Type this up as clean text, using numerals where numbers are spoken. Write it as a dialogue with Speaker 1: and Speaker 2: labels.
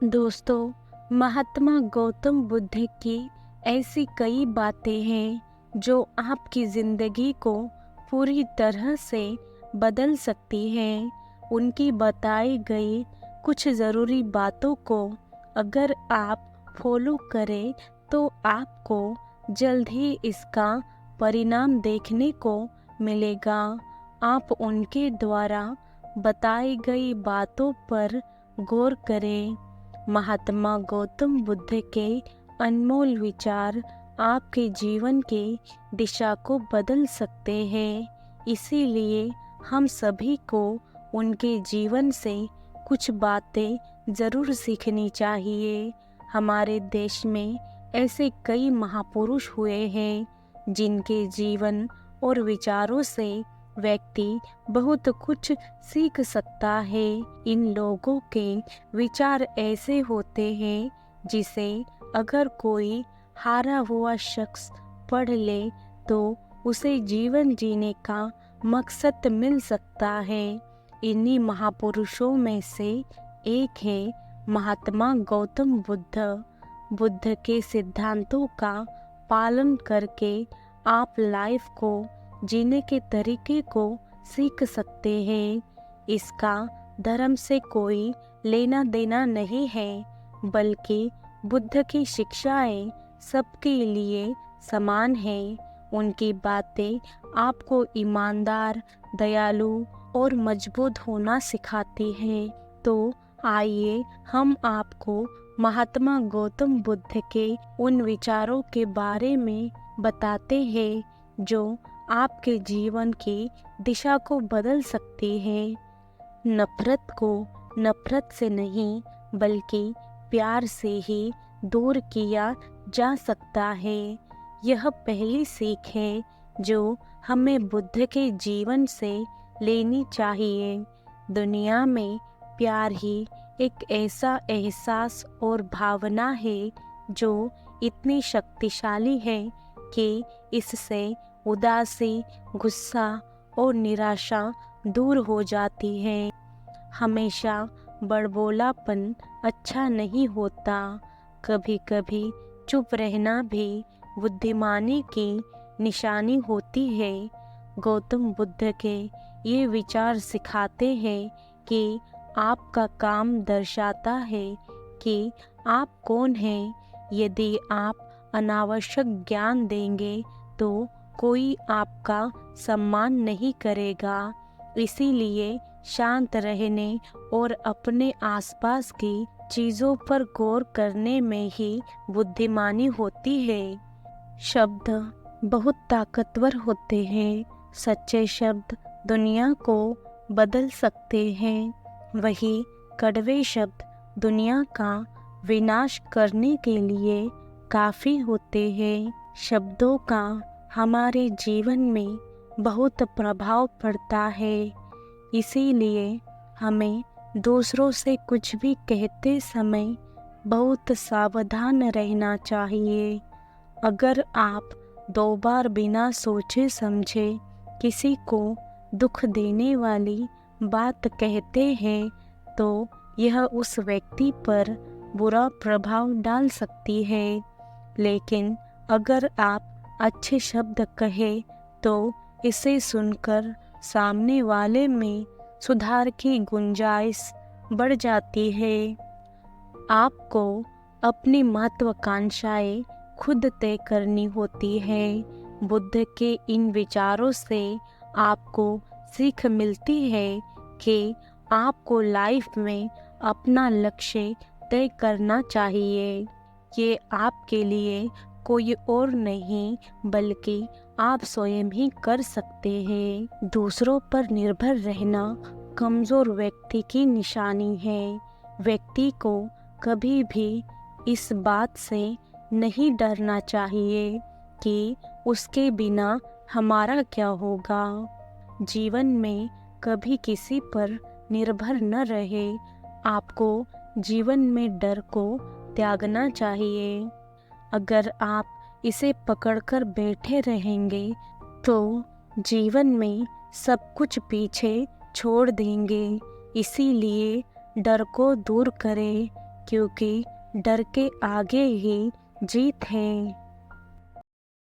Speaker 1: दोस्तों, महात्मा गौतम बुद्ध की ऐसी कई बातें हैं जो आपकी ज़िंदगी को पूरी तरह से बदल सकती हैं। उनकी बताई गई कुछ ज़रूरी बातों को अगर आप फॉलो करें तो आपको जल्द ही इसका परिणाम देखने को मिलेगा। आप उनके द्वारा बताई गई बातों पर गौर करें। महात्मा गौतम बुद्ध के अनमोल विचार आपके जीवन की दिशा को बदल सकते हैं। इसीलिए हम सभी को उनके जीवन से कुछ बातें ज़रूर सीखनी चाहिए। हमारे देश में ऐसे कई महापुरुष हुए हैं जिनके जीवन और विचारों से व्यक्ति बहुत कुछ सीख सकता है। इन लोगों के विचार ऐसे होते हैं जिसे अगर कोई हारा हुआ शख्स पढ़ ले तो उसे जीवन जीने का मकसद मिल सकता है। इन्हीं महापुरुषों में से एक है महात्मा गौतम बुद्ध। बुद्ध के सिद्धांतों का पालन करके आप लाइफ को जीने के तरीके को सीख सकते हैं। इसका धर्म से कोई लेना देना नहीं है, बल्कि बुद्ध की शिक्षाएं सबके लिए समान हैं। उनकी बातें आपको ईमानदार, दयालु और मजबूत होना सिखाती हैं। तो आइए हम आपको महात्मा गौतम बुद्ध के उन विचारों के बारे में बताते हैं जो आपके जीवन की दिशा को बदल सकती है। नफरत को नफरत से नहीं बल्कि प्यार से ही दूर किया जा सकता है। यह पहली सीख है जो हमें बुद्ध के जीवन से लेनी चाहिए। दुनिया में प्यार ही एक ऐसा एहसास और भावना है जो इतनी शक्तिशाली है कि इससे उदासी, गुस्सा और निराशा दूर हो जाती है। हमेशा बड़बोलापन अच्छा नहीं होता। कभी कभी चुप रहना भी बुद्धिमानी की निशानी होती है। गौतम बुद्ध के ये विचार सिखाते हैं कि आपका काम दर्शाता है कि आप कौन हैं। यदि आप अनावश्यक ज्ञान देंगे तो कोई आपका सम्मान नहीं करेगा। इसीलिए शांत रहने और अपने आसपास की चीज़ों पर गौर करने में ही बुद्धिमानी होती है। शब्द बहुत ताकतवर होते हैं। सच्चे शब्द दुनिया को बदल सकते हैं। वही कड़वे शब्द दुनिया का विनाश करने के लिए काफ़ी होते हैं। शब्दों का हमारे जीवन में बहुत प्रभाव पड़ता है। इसीलिए हमें दूसरों से कुछ भी कहते समय बहुत सावधान रहना चाहिए। अगर आप 2 बार बिना सोचे समझे किसी को दुख देने वाली बात कहते हैं तो यह उस व्यक्ति पर बुरा प्रभाव डाल सकती है। लेकिन अगर आप अच्छे शब्द कहे तो इसे सुनकर सामने वाले में सुधार की गुंजाइश बढ़ जाती है। आपको अपनी महत्वाकांक्षाएं खुद तय करनी होती है। बुद्ध के इन विचारों से आपको सीख मिलती है कि आपको लाइफ में अपना लक्ष्य तय करना चाहिए। ये आपके लिए कोई और नहीं बल्कि आप स्वयं ही कर सकते हैं। दूसरों पर निर्भर रहना कमज़ोर व्यक्ति की निशानी है। व्यक्ति को कभी भी इस बात से नहीं डरना चाहिए कि उसके बिना हमारा क्या होगा। जीवन में कभी किसी पर निर्भर न रहे। आपको जीवन में डर को त्यागना चाहिए। अगर आप इसे पकड़कर बैठे रहेंगे तो जीवन में सब कुछ पीछे छोड़ देंगे। इसीलिए डर को दूर करें। क्योंकि डर के आगे ही जीत है।